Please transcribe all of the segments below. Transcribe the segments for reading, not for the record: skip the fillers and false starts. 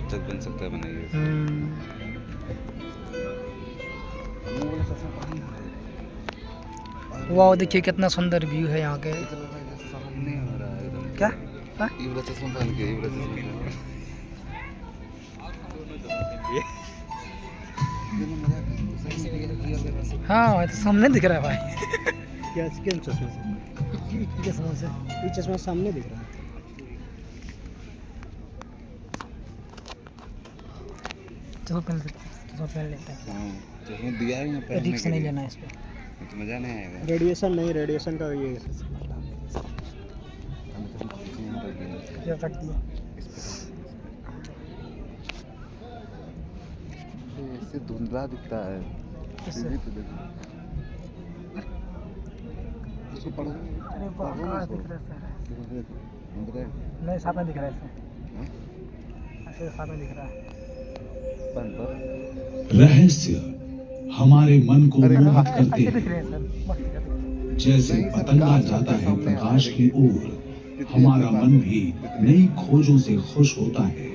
जब तक बन सकता है बनाइए। वाह, देखिए कितना सुंदर व्यू है यहाँ के। सामने हो रहा है एकदम। क्या? हाँ? ये वाला चश्मा पहन के, ये वाला चश्मा पहन के। हाँ भाई, तो सामने दिख रहा है भाई। क्या किस चश्मे से? चश्मा से ये चश्मा सामने दिख रहा है। चलो पहन लेते हैं। हाँ, चश्मा दिया है ना पहनने रिक्स के नहीं लिए। लेना है इस पे। तो मजा नहीं आएगा। रेडिएशन नहीं, रेडिएशन का ये ये रख दिया। इससे धुंधला दिखता है। इससे? टीवी पे देखो। इसको पढ़ो। अरे पढ़ो ना बाबा, इसको। दिख रहा है। देखो, नहीं, साफ में दिख रहा है इससे। हाँ? ऐसे साफ में दिख रहा है। बंद कर। रहस्य हमारे मन को अरे मोहित हाँ, करते अच्छे दिख हैं। रहे हैं सर, मस्त दिख रहे हैं। जैसे नहीं, सब पतंगा कांच जाता आपके है सामने प्रकाश आ रहा की है। ओर, हमारा मन भी नई खोजों से खुश होता है।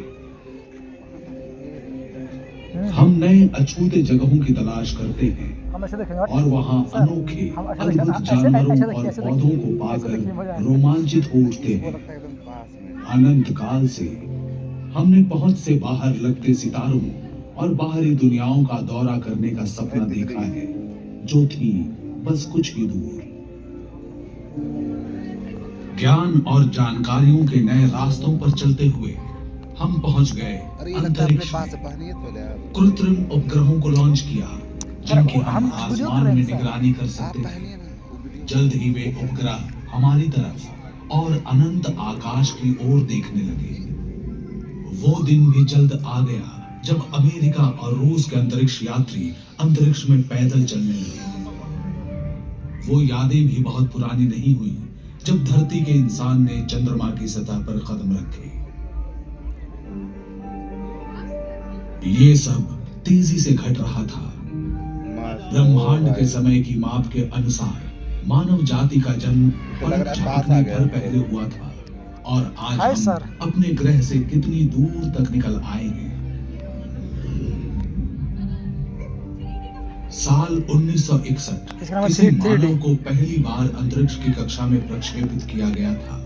हम नए अछूते जगहों की तलाश करते हैं हम ऐसे देखेंगे और वहां सर, अनोखे हम ऐसे अद्भुत ऐसे- जानवरों ऐसे और देखिए, ऐसे पौधों देखिए। को ऐसे देखिए, मजा पाकर आएगा। रोमांचित हो उठते वो हैं। लगता है एकदम पास में। अनंत काल से हमने पहुंच से बाहर लगते सितारों और बाहरी दुनियाओं का दौरा करने का सपना देखा है, जो थी बस कुछ ही दूर। ज्ञान और जानकारियों के नए रास्तों पर चलते हुए हम पहुंच गए अरे ये लगता है अपने अंतरिक्ष पास से में। पहनिए तो ले आप। कृत्रिम उपग्रहों को लॉन्च किया, जिनकी हम हम वीडियो कर आसमान रहे में हैं सर। निगरानी कर आप सकते पहनिए थे। ना वो वीडियो। जल्द ही वे उपग्रह हमारी तरफ और अनंत आकाश की ओर देखने लगे। वो दिन भी जल्द आ गया जब अमेरिका और रूस के अंतरिक्ष यात्री अंतरिक्ष में पैदल चलने लगे। वो यादें भी बहुत पुरानी नहीं हुई जब धरती के इंसान ने चंद्रमा की सतह पर कदम रखे। ये सब तेजी से घट रहा था। ब्रह्मांड के समय की माप के अनुसार मानव जाति का जन्म तो लग रहा है पास आ झटकने गया। भर पहले हुआ था और आज हाय हम सर। अपने ग्रह से कितनी दूर तक निकल आएंगे। साल 1961 इसका नाम किसी 3D मानव को पहली बार अंतरिक्ष की कक्षा में प्रक्षेपित किया गया था।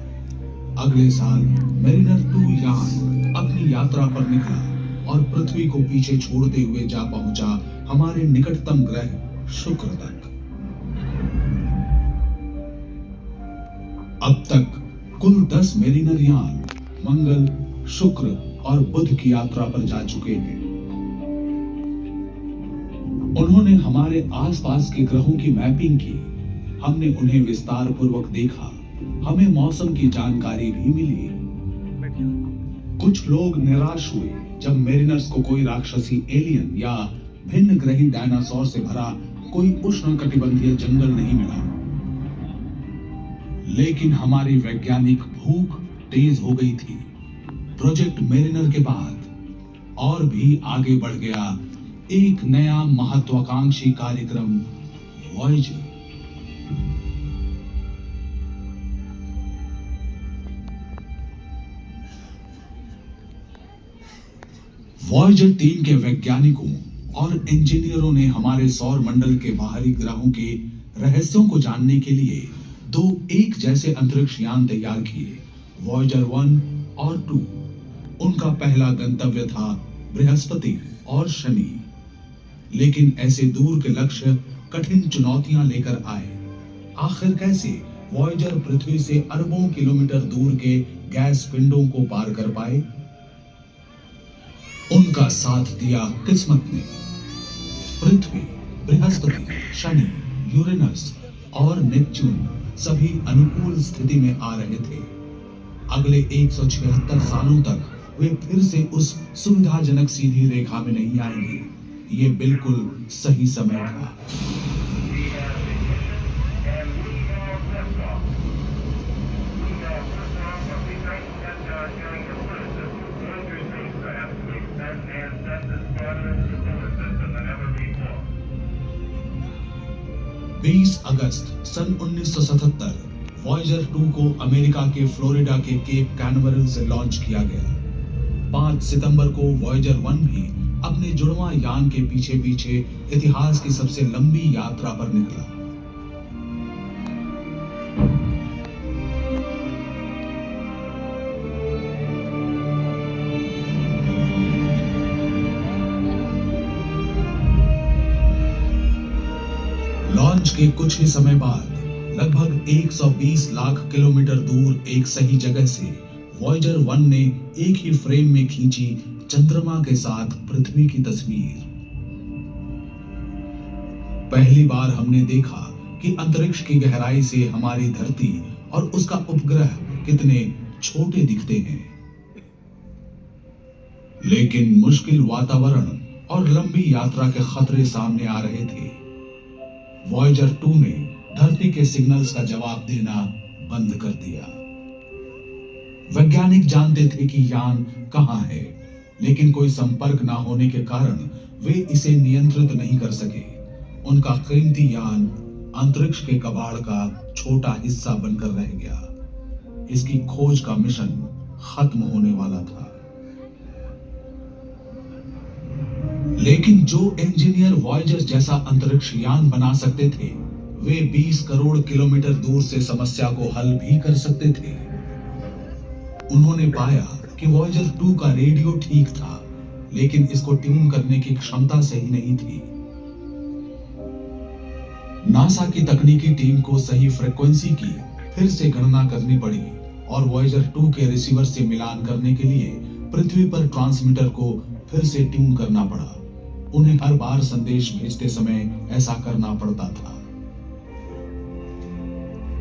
अगले साल मेरिनर 2 यान अपनी यात्रा पर निकला और पृथ्वी को पीछे छोड़ते हुए जा पहुंचा हमारे निकटतम ग्रह शुक्र तक। अब तक कुल 10 मेरिनर यान मंगल, शुक्र और बुध की यात्रा पर जा चुके हैं। उन्होंने हमारे आसपास के ग्रहों की मैपिंग की। हमने उन्हें विस्तार पूर्वक देखा। हमें मौसम की जानकारी भी मिली। कुछ लोग निराश हुए जब मेरिनर्स को कोई राक्षसी एलियन या भिन्न ग्रही डायनासोर से भरा कोई उष्णकटिबंधीय जंगल नहीं मिला। लेकिन हमारी वैज्ञानिक भूख तेज हो गई थी। प्रोजेक्ट मेरिनर के बाद और भी आगे बढ़ गया एक नया महत्वाकांक्षी कार्यक्रम वॉयेजर। वॉयेजर 3 के वैज्ञानिकों और इंजीनियरों ने हमारे सौर मंडल के बाहरी ग्रहों के रहस्यों को जानने के लिए 2 एक जैसे अंतरिक्ष यान तैयार किए, वॉयेजर 1 और 2। उनका पहला गंतव्य था बृहस्पति और शनि। लेकिन ऐसे दूर के लक्ष्य कठिन चुनौतियां लेकर आए। आखिर कैसे वॉयेजर पृथ्वी से अरबों किलोमीटर दूर के गैस पिंडों को पार कर पाए? उनका साथ दिया किस्मत ने। पृथ्वी, बृहस्पति, शनि, यूरेनस और नेपच्यून सभी अनुकूल स्थिति में आ रहे थे। अगले 176 सालों तक वे फिर से उस सुविधाजनक सीधी रेखा में नहीं आएंगे। ये बिल्कुल सही समय था। बीस अगस्त सन 1977 वॉयेजर 2 को अमेरिका के फ्लोरिडा के केप कैनवरल से लॉन्च किया गया। 5 सितंबर को वॉयेजर 1 भी अपने जुड़वां यान के पीछे पीछे इतिहास की सबसे लंबी यात्रा पर निकला। लॉन्च के कुछ ही समय बाद लगभग 120 लाख किलोमीटर दूर एक सही जगह से वॉयेजर 1 ने एक ही फ्रेम में खींची चंद्रमा के साथ पृथ्वी की तस्वीर। पहली बार हमने देखा कि अंतरिक्ष की गहराई से हमारी धरती और उसका उपग्रह कितने छोटे दिखते हैं। लेकिन मुश्किल वातावरण और लंबी यात्रा के खतरे सामने आ रहे थे। वॉयेजर 2 ने धरती के सिग्नल्स का जवाब देना बंद कर दिया। वैज्ञानिक जानते थे कि यान कहां है, लेकिन कोई संपर्क ना होने के कारण वे इसे नियंत्रित नहीं कर सके। उनका कीमती यान अंतरिक्ष के कबाड़ का छोटा हिस्सा बनकर रह गया। इसकी खोज का मिशन खत्म होने वाला था। लेकिन जो इंजीनियर वॉयेजर जैसा अंतरिक्ष यान बना सकते थे, वे 20 करोड़ किलोमीटर दूर से समस्या को हल भी कर सकते थे। उन्होंने पाया कि वॉयेजर 2 का रेडियो ठीक था, लेकिन इसको ट्यून करने की क्षमता सही नहीं थी। नासा की तकनीकी टीम को सही फ्रीक्वेंसी की फिर से गणना करनी पड़ी और वॉयेजर 2 के रिसीवर से मिलान करने के लिए पृथ्वी पर ट्रांसमीटर को फिर से ट्यून करना पड़ा। उन्हें हर बार संदेश भेजते समय ऐसा करना पड़ता था।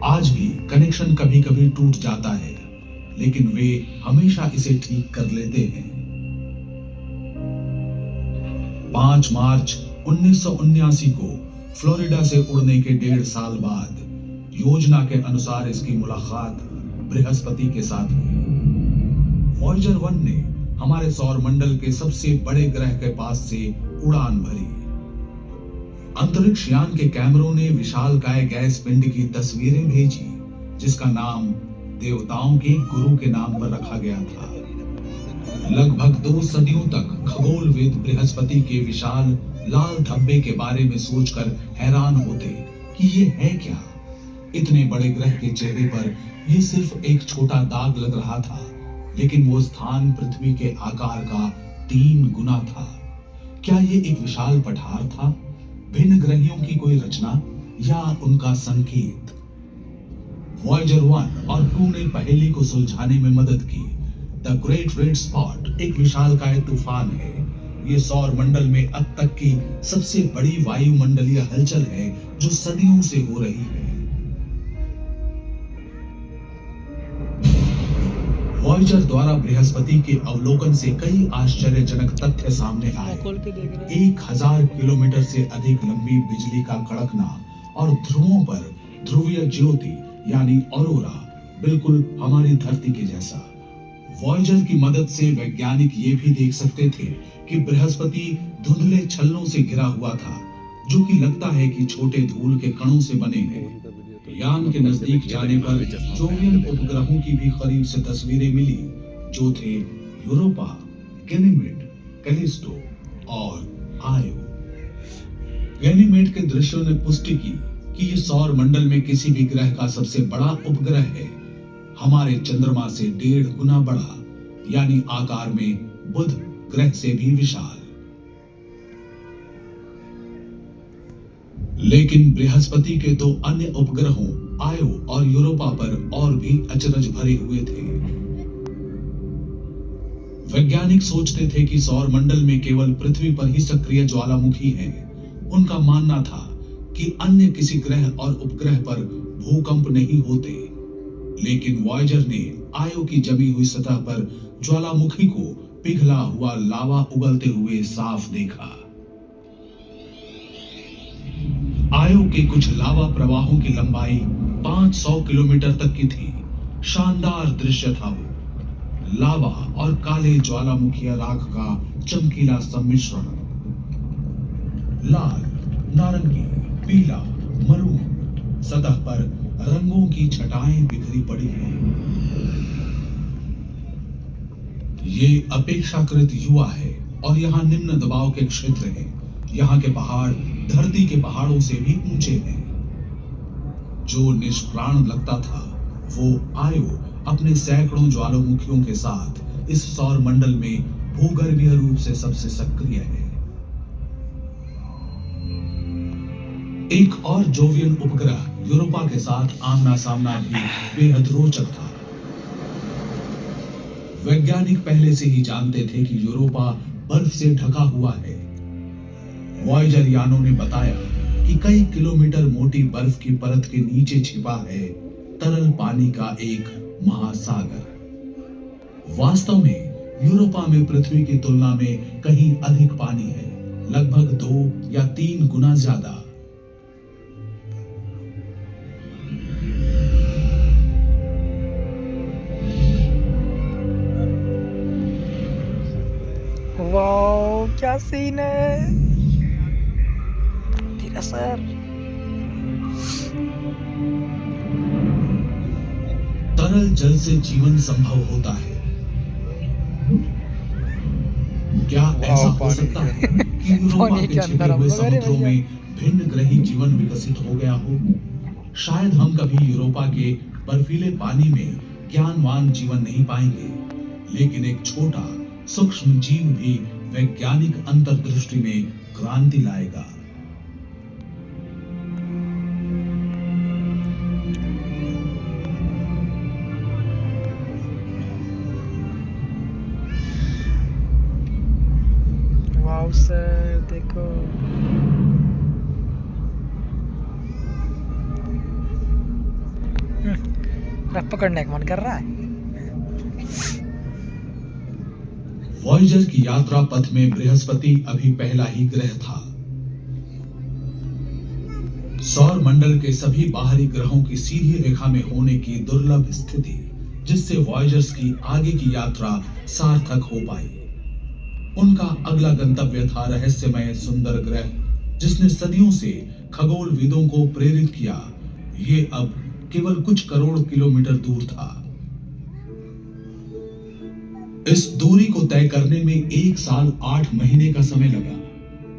आज भी कनेक्शन कभी कभी टूट जाता है, लेकिन वे हमेशा इसे ठीक कर लेते हैं। 5 मार्च 1979 को फ्लोरिडा से उड़ने के 1.5 साल बाद योजना के अनुसार इसकी मुलाकात बृहस्पति के साथ हुई। वॉयेजर 1 ने हमारे सौर मंडल के सबसे बड़े ग्रह के पास से उड़ान भरी। अंतरिक्ष यान के कैमरों ने विशालकाय गैस पिंड की तस्वीरें भेजी, जिसका नाम देवताओं के गुरु के नाम पर रखा गया था। लगभग 2 सदियों तक खगोलविद बृहस्पति के विशाल लाल धब्बे के बारे में सोचकर हैरान होते कि ये है क्या। इतने बड़े ग्रह के चेहरे पर यह सिर्फ एक छोटा दाग लग रहा था, लेकिन वो स्थान पृथ्वी के आकार का 3 गुना था। क्या ये एक विशाल पठार था, भिन्न ग्रहियों की कोई रचना या उनका संकेत? वॉयेजर 1 और 2 ने पहेली को सुलझाने में मदद की। द ग्रेट रेड स्पॉट एक विशालकाय तूफान है। ये सौर मंडल में अब तक की सबसे बड़ी वायुमंडलीय हलचल है जो सदियों से हो रही है। वॉयेजर द्वारा बृहस्पति के अवलोकन से कई आश्चर्यजनक तथ्य सामने आए। 1000 किलोमीटर से अधिक लंबी बिजली का कड़कना और ध्रुवों पर ध्रुवीय ज्योति यानी ऑरोरा, बिल्कुल हमारी धरती के जैसा। वॉयेजर की मदद से वैज्ञानिक ये भी देख सकते थे कि बृहस्पति धुंधले छल्लों से घिरा हुआ था, जो कि लगता है कि छोटे धूल के कणों से बने हैं। यान के नजदीक जाने पर जोवियन उपग्रहों की भी करीब से तस्वीरें मिली, जो थे यूरोपा, गैनीमेड, कैलिस्टो और आयो। गैनीमेड के दृश्यों ने पुष्टि की कि ये सौर मंडल में किसी भी ग्रह का सबसे बड़ा उपग्रह है, हमारे चंद्रमा से 1.5 गुना बड़ा, यानी आकार में बुध ग्रह से भी विशाल। लेकिन बृहस्पति के 2 अन्य उपग्रहों आयो और यूरोपा पर और भी अचरज भरे हुए थे। वैज्ञानिक सोचते थे कि सौर मंडल में केवल पृथ्वी पर ही सक्रिय ज्वालामुखी है। उनका मानना था कि अन्य किसी ग्रह और उपग्रह पर भूकंप नहीं होते। लेकिन वॉयेजर ने आयो की जमी हुई सतह पर ज्वालामुखी को पिघला हुआ लावा उगलते हुए साफ देखा। आयो के कुछ लावा प्रवाहों की लंबाई 500 किलोमीटर तक की थी। शानदार दृश्य था वो। लावा और काले ज्वालामुखी राख का चमकीला सम्मिश्रण। लाल, नारंगी, पीला, मरून, सतह पर रंगों की छटाएं बिखरी पड़ी हैं। ये अपेक्षाकृत युवा है और यहाँ निम्न दबाव के क्षेत्र हैं। यहाँ के पहाड़ धरती के पहाड़ों से भी ऊंचे हैं। जो निष्प्राण लगता था वो आयु अपने सैकड़ों ज्वालामुखियों के साथ इस सौर मंडल में भूगर्भीय रूप से सबसे सक्रिय है। एक और जोवियन उपग्रह यूरोपा के साथ आमना सामना भी बेहद रोचक था। वैज्ञानिक पहले से ही जानते थे कि यूरोपा बर्फ से ढका हुआ है। वॉयेजर यानों ने बताया कि कई किलोमीटर मोटी बर्फ की परत के नीचे छिपा है तरल पानी का एक महासागर। वास्तव में यूरोपा में पृथ्वी की तुलना में कहीं अधिक पानी है, लगभग 2 या 3 गुना ज्यादा। वाओ क्या सीन है तेरा सर। तरल जल से जीवन संभव होता है। क्या ऐसा हो सकता है कि यूरोपा पानी के के छिपे अंदर हम हुए लोग, अरे समुद्रों भैया। में भिन्न ग्रही जीवन विकसित हो गया हो? शायद हम कभी यूरोपा के बर्फीले पानी में ज्ञानवान जीवन नहीं पाएंगे, लेकिन एक छोटा सूक्ष्म जीव भी वैज्ञानिक अंतर्दृष्टि में क्रांति लाएगा। वाओ सर देखो। रफ पकड़ने का मन कर रहा है। वॉयेजर की यात्रा पथ में बृहस्पति अभी पहला ही ग्रह था। सौर मंडल के सभी बाहरी ग्रहों की सीधी रेखा में होने की दुर्लभ स्थिति, जिससे वॉयेजर्स की आगे की यात्रा सार्थक हो पाई। उनका अगला गंतव्य था रहस्यमय सुंदर ग्रह, जिसने सदियों से खगोलविदों को प्रेरित किया। ये अब केवल कुछ करोड़ किलोमीटर दूर था। इस दूरी को तय करने में 1 साल 8 महीने का समय लगा।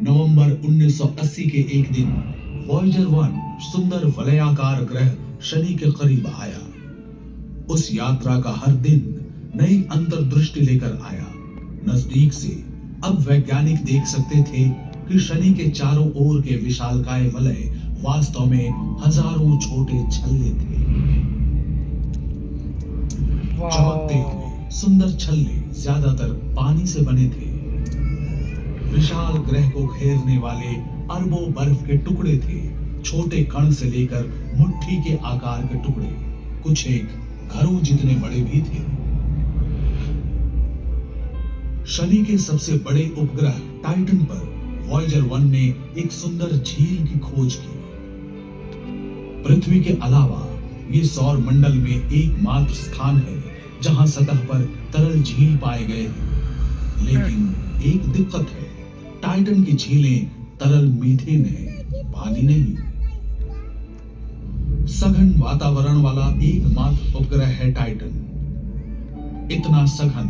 नवंबर 1980 के एक दिन वॉयेजर 1 सुंदर वलयाकार ग्रह शनि के करीब आया। उस यात्रा का हर दिन नई अंतर्दृष्टि लेकर आया। नजदीक से अब वैज्ञानिक देख सकते थे कि शनि के चारों ओर के विशालकाय वलय वास्तव में हजारों छोटे छल्ले थे। चमकते हुए सुंदर छल्ले ज्यादातर पानी से बने थे। विशाल ग्रह को घेरने वाले अरबों बर्फ के टुकड़े थे, छोटे कण से लेकर मुट्ठी के आकार के टुकड़े, कुछ एक घरों जितने बड़े भी थे। शनि के सबसे बड़े उपग्रह टाइटन पर वॉयेजर 1 ने एक सुंदर झील की खोज की। पृथ्वी के अलावा ये सौर मंडल में एकमात्र स्थान है जहां सतह पर तरल झील पाए गए हैं। लेकिन एक दिक्कत है, टाइटन की झीलें तरल मीथेन है, पानी नहीं। सघन वातावरण वाला एकमात्र उपग्रह है टाइटन। इतना सघन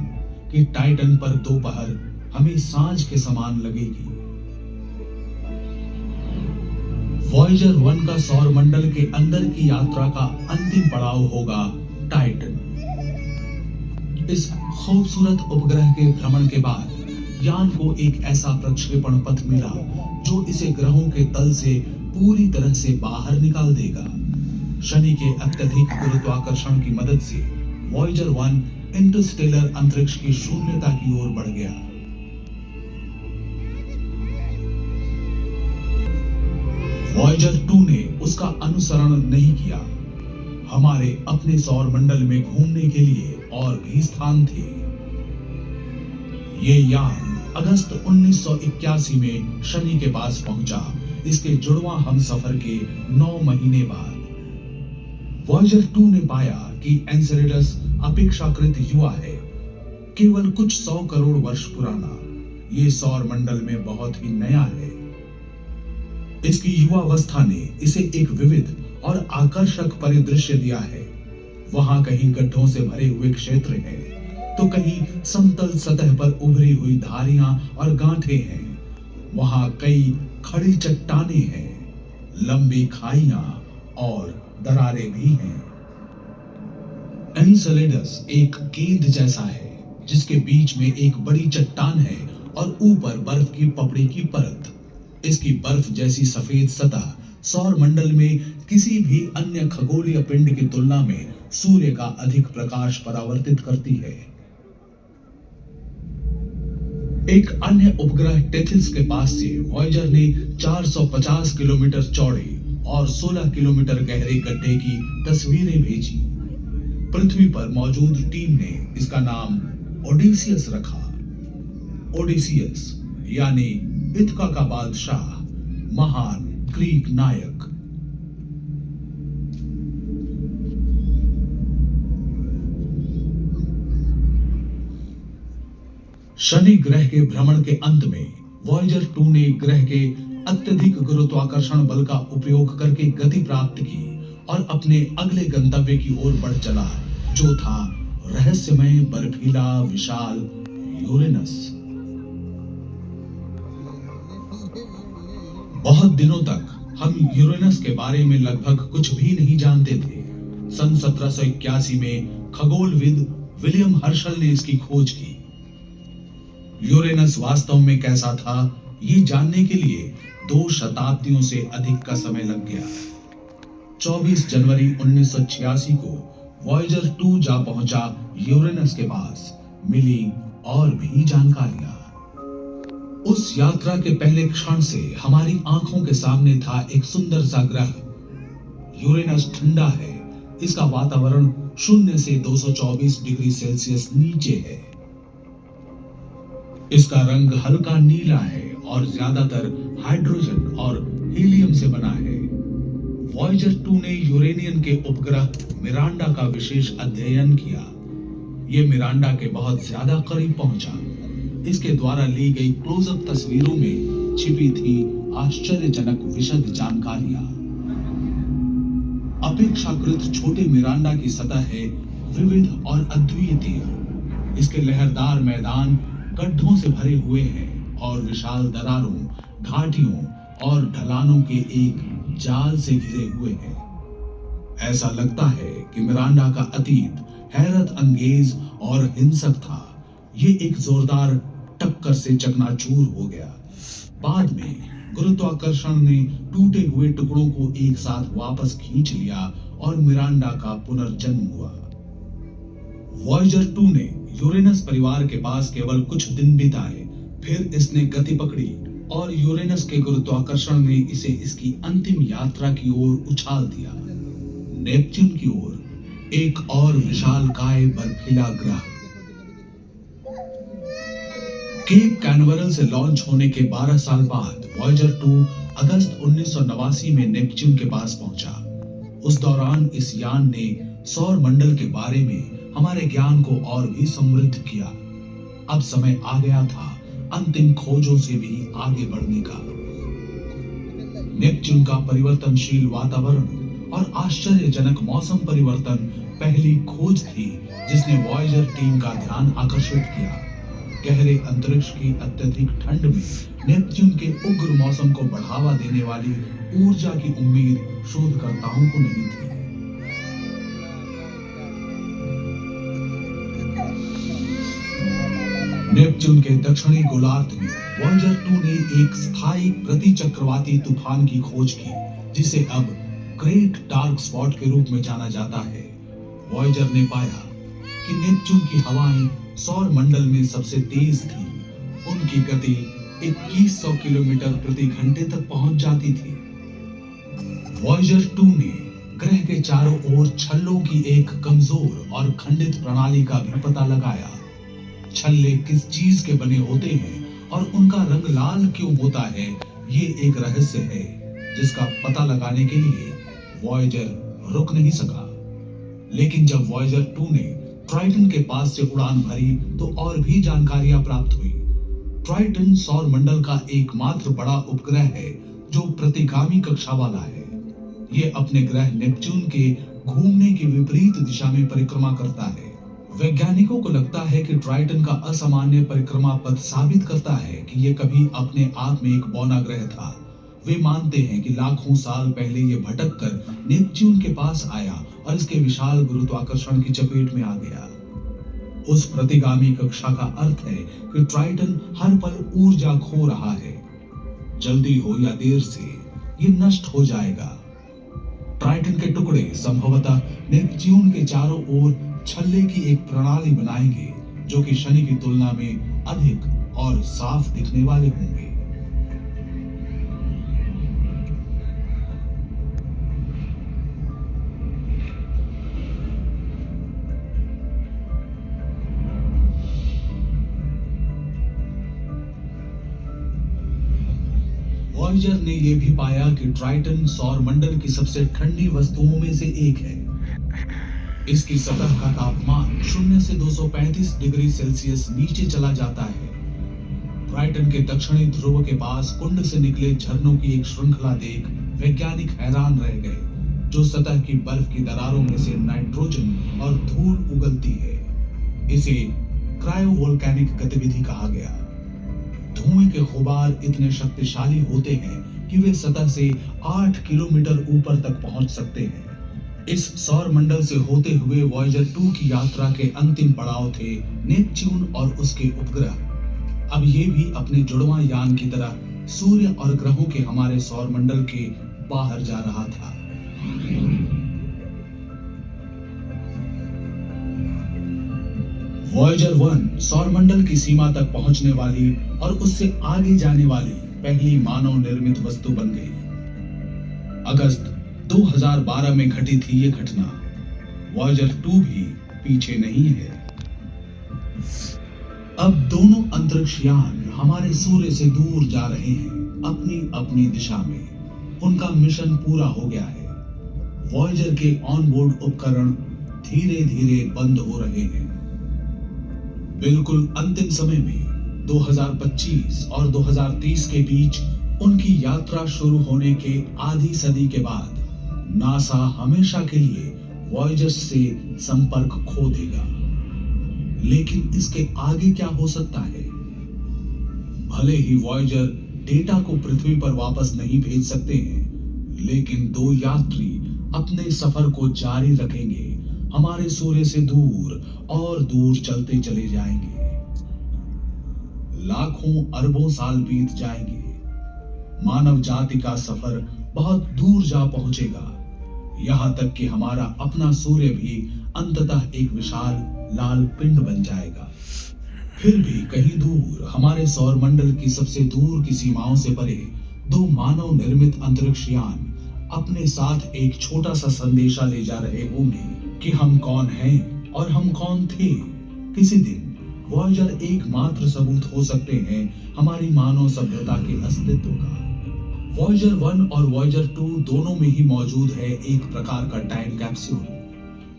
कि टाइटन पर दोपहर हमें सांझ के समान लगेगी। वॉयेजर 1 का सौर मंडल के अंदर की यात्रा का अंतिम पड़ाव होगा टाइटन। इस खूबसूरत उपग्रह के भ्रमण के बाद यान को एक ऐसा प्रक्षेपण पथ मिला जो इसे ग्रहों के तल से पूरी तरह से बाहर निकाल देगा। शनि के अत्यधिक गुरुत्वाकर्षण की मदद से वॉयेजर 1 इंटरस्टेलर अंतरिक्ष की शून्यता की ओर बढ़ गया। वॉयेजर 2 ने उसका अनुसरण नहीं किया। हमारे अपने सौर मंडल में घूमने के लिए और भी स्थान थे। ये यान अगस्त 1981 में शनि के पास पहुंचा, इसके जुड़वां हमसफर के 9 महीने बाद। वॉयेजर 2 ने पाया कि एन्सेलेडस अपेक्षाकृत युवा है, केवल कुछ 100 करोड़ वर्ष पुराना। ये सौर मंडल में बहुत ही नया है। इसकी युवावस्था ने इसे एक विविध और आकर्षक परिदृश्य दिया है। वहां कहीं गड्ढों से भरे हुए क्षेत्र हैं, तो कहीं समतल सतह पर उभरी हुई धारियां और गांठें हैं। वहां कई खड़ी चट्टानें हैं, लंबी खाइयां और दरारें भी हैं। एनसेलेडस एक गेंद जैसा है जिसके बीच में एक बड़ी चट्टान है और ऊपर बर्फ की पपड़ी की परत। इसकी बर्फ जैसी सफेद सतह सौर मंडल में किसी भी अन्य खगोलीय पिंड की तुलना में सूर्य का अधिक प्रकाश परावर्तित करती है। एक अन्य उपग्रह टेथिस के पास से वॉयेजर ने 450 किलोमीटर चौड़े और 16 किलोमीटर गहरे गड्ढे की तस्वीरें भेजी। पृथ्वी पर मौजूद टीम ने इसका नाम ओडिसियस रखा। ओडिसियस यानी इथका का बादशाह, महान ग्रीक नायक। शनि ग्रह के भ्रमण के अंत में वॉयेजर 2 ने ग्रह के अत्यधिक गुरुत्वाकर्षण बल का उपयोग करके गति प्राप्त की और अपने अगले गंतव्य की ओर बढ़ चला, जो था रहस्यमय बर्फीला विशाल यूरेनस। बहुत दिनों तक हम यूरेनस के बारे में लगभग कुछ भी नहीं जानते थे। सन 1781 में खगोलविद विलियम हर्शल ने इसकी खोज की। यूरेनस वास्तव में कैसा था, ये जानने के लिए 2 शताब्दियों से अधिक का समय लग गया। 24 जनवरी 1986 को वॉयेजर 2 जा पहुंचा यूरेनस के पास। मिली और भी जानकारियां। उस यात्रा के पहले क्षण से हमारी आंखों के सामने था एक सुंदर सा ग्रह। यूरेनस ठंडा है, इसका वातावरण 0 से 224 डिग्री सेल्सियस नीचे है। इसका रंग हल्का नीला है और ज्यादातर हाइड्रोजन और हीलियम से बना है। वॉयेजर 2 ने यूरेनियन के उपग्रह मिरांडा का विशेष अध्ययन किया। यह मिरांडा के बहुत ज्यादा करीब पहुंचा। इसके द्वारा ली गई क्लोजअप तस्वीरों में छिपी थी आश्चर्यजनक विशद जानकारियां। अपेक्षाकृत छोटे मिरांडा की सतह है विविध और अद्वितीय। इसके लहरदार मैदान गड्ढों से भरे हुए हैं और विशाल दरारों, घाटियों और ढलानों के एक जाल से घिरे हुए हैं। ऐसा लगता है कि मिरांडा का अतीत हैरत अंगेज और हिंसक था। ये एक जोरदार टक्कर से चकनाचूर हो गया। बाद में गुरुत्वाकर्षण ने टूटे हुए टुकड़ों को एक साथ वापस खींच लिया और मिरांडा का पुनर्जन्म हुआ। वॉयेजर 2 ने यूरेनस परिवार के पास केवल कुछ दिन बिताए, फिर इसने गति पकड़ी और यूरेनस के गुरुत्वाकर्षण ने इसे इसकी अंतिम यात्रा की ओर उछाल दिया, नेपच्यून की ओर, एक और विशालकाय बर्फीला ग्रह। केप कैनवरल से लॉन्च होने के 12 साल बाद वॉयेजर 2 अगस्त 1989 में नेपच्यून के पास पहुंचा। उस दौरान इस यान ने सौर मंडल के बारे में हमारे ज्ञान को और भी समृद्ध किया। अब समय आ गया था अंतिम खोजों से भी आगे बढ़ने का। नेपच्यून का परिवर्तनशील वातावरण और आश्चर्यजनक मौसम परिवर्तन पहली खोज थी जिसने वॉयेजर टीम का ध्यान आकर्षित किया। गहरे अंतरिक्ष की अत्यधिक ठंड में नेपच्यून के उग्र मौसम को बढ़ावा देने वाली ऊर्जा की उम्मीद शोधकर्ताओं को नहीं थी। नेपच्यून के दक्षिणी गोलार्ध में वॉयेजर 2 ने एक स्थायी प्रतिचक्रवाती तूफान की खोज की, जिसे अब ग्रेट डार्क स्पॉट के रूप में जाना जाता है। वॉयेजर ने पाया कि नेपच्यून की हवाएं सौर मंडल में सबसे तेज थी। उनकी गति 2100 किलोमीटर प्रति घंटे तक पहुंच जाती थी। वॉयेजर 2 ने ग्रह के चारों ओर छल्लों की एक कमजोर और खंडित प्रणाली का भी पता लगाया। छल्ले किस चीज के बने होते हैं और उनका रंग लाल क्यों होता है, ये एक रहस्य है जिसका पता लगाने के लिए वॉयेजर रुक नहीं सका। लेकिन जब वॉयेजर 2 ने ट्राइटन के पास से उड़ान भरी तो और भी जानकारियां प्राप्त हुई। ट्राइटन सौर मंडल का एकमात्र बड़ा उपग्रह है जो प्रतिगामी कक्षा वाला है। ये अपने ग्रह नेपच्यून के घूमने की विपरीत दिशा में परिक्रमा करता है। वैज्ञानिकों को लगता है कि ट्राइटन का असामान्य परिक्रमा पथ साबित करता है कि यह कभी अपने आप में एक बौना ग्रह था। वे मानते हैं कि लाखों साल पहले यह भटक कर नेपच्यून के पास आया और इसके विशाल गुरुत्वाकर्षण की चपेट में आ गया। उस प्रतिगामी कक्षा का अर्थ है कि ट्राइटन हर पल ऊर्जा खो रहा है। जल्दी हो या देर से ये नष्ट हो जाएगा। ट्राइटन के टुकड़े संभवतः नेपच्यून के चारों ओर छल्ले की एक प्रणाली बनाएंगे जो कि शनि की तुलना में अधिक और साफ दिखने वाले होंगे। वॉयेजर ने यह भी पाया कि ट्राइटन सौर मंडल की सबसे ठंडी वस्तुओं में से एक है। इसकी सतह का तापमान 0 से 235 डिग्री सेल्सियस नीचे चला जाता है। ट्राइटन के दक्षिणी ध्रुव के पास कुंड से निकले झरनों की एक श्रृंखला देख वैज्ञानिक हैरान रह गए, जो सतह की बर्फ की दरारों में से नाइट्रोजन और धूल उगलती है। इसे क्रायोवोल्केनिक गतिविधि कहा गया। धुएं के गुबार इतने शक्तिशाली होते हैं कि वे सतह से 8 किलोमीटर ऊपर तक पहुंच सकते हैं। इस सौर मंडल से होते हुए वॉयेजर 2 की यात्रा के अंतिम पड़ाव थे नेपच्यून और उसके उपग्रह। अब ये भी अपने जुड़वां यान की तरह सूर्य और ग्रहों के हमारे सौर मंडल के बाहर जा रहा था। वॉयेजर 1 सौर मंडल की सीमा तक पहुंचने वाली और उससे आगे जाने वाली पहली मानव निर्मित वस्तु बन गई। अगस्त 2012 में घटी थी ये घटना। वॉयेजर 2 भी पीछे नहीं है। अब दोनों अंतरिक्ष यान हमारे सूर्य से दूर जा रहे हैं, अपनी अपनी दिशा में। उनका मिशन पूरा हो गया है। वॉयेजर के ऑनबोर्ड उपकरण धीरे धीरे बंद हो रहे हैं। बिल्कुल अंतिम समय में 2025 और 2030 के बीच उनकी यात्रा शुरू होने के आधी सदी के बाद नासा हमेशा के लिए वॉयेजर से संपर्क खो देगा। लेकिन इसके आगे क्या हो सकता है? भले ही वॉयेजर डेटा को पृथ्वी पर वापस नहीं भेज सकते हैं, लेकिन 2 यात्री अपने सफर को जारी रखेंगे। हमारे सूर्य से दूर और दूर चलते चले जाएंगे। लाखों अरबों साल बीत जाएंगे। मानव जाति का सफर बहुत दूर जा पहुंचेगा, यहां तक कि हमारा अपना सूर्य भी अंततः एक विशाल लाल पिंड बन जाएगा। फिर भी कहीं दूर हमारे सौर मंडल की सबसे दूर की सीमाओं से परे 2 मानव निर्मित अंतरिक्ष यान अपने साथ एक छोटा सा संदेशा ले जा रहे होंगे कि हम कौन हैं और हम कौन थे। किसी दिन वॉयेजर एकमात्र सबूत हो सकते हैं हमारी मानव सभ्यता के अस्तित्व का। वॉयेजर 1 और वॉयेजर 2 दोनों में ही मौजूद है एक प्रकार का टाइम कैप्सूल,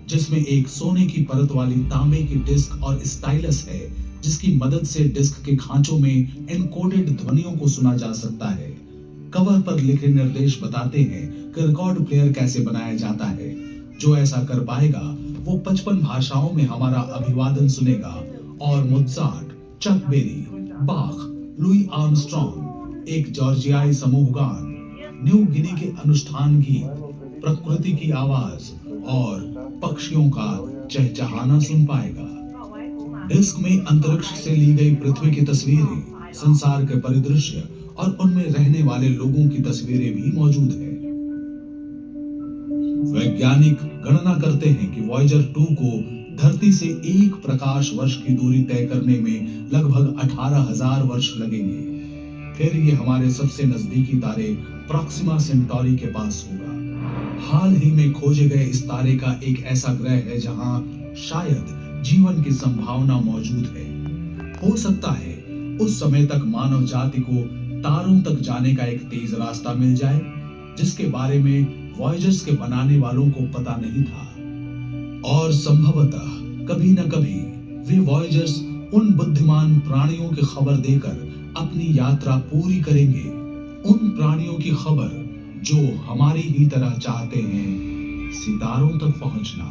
जिसमें एक सोने की परत वाली तांबे की डिस्क और स्टाइलस है, जिसकी मदद से डिस्क के खांचों में एनकोडेड ध्वनियों को सुना जा सकता है। कवर पर लिखे निर्देश बताते हैं कि रिकॉर्ड प्लेयर कैसे बनाया जाता है। जो ऐसा कर पाएगा वो 55 भाषाओं में हमारा अभिवादन सुनेगा और मोत्सार्ट, चक बेरी, बाख, लुई आर्मस्ट्रॉन्ग, एक जॉर्जियाई समूह गान, न्यू गिनी के अनुष्ठान गीत, प्रकृति की आवाज और पक्षियों का चहचहाना सुन पाएगा। डिस्क में अंतरिक्ष से ली गई पृथ्वी की तस्वीरें, संसार के परिदृश्य और उनमें रहने वाले लोगों की तस्वीरें भी मौजूद हैं। वैज्ञानिक गणना करते हैं कि वॉयेजर 2 को धरती से 1 प्रकाश वर्ष की दूरी तय करने में लगभग 18,000 वर्ष लगेंगे। फिर ये हमारे सबसे नजदीकी तारे प्रॉक्सिमा सेंटोरी के पास होगा। हाल ही में खोजे गए इस तारे का एक ऐसा ग्रह है जहां शायद जीवन की संभावना मौजूद है। हो सकता है उस समय तक मानव जाति को तारों तक जाने का एक तेज रास्ता मिल जाए, जिसके बारे में वॉयेजर्स के बनाने वालों को पता नहीं था। और संभवतः कभी न कभी वे वॉयेजर्स उन बुद्धिमान प्राणियों की खबर देकर अपनी यात्रा पूरी करेंगे। उन प्राणियों की खबर जो हमारी ही तरह चाहते हैं सितारों तक पहुंचना।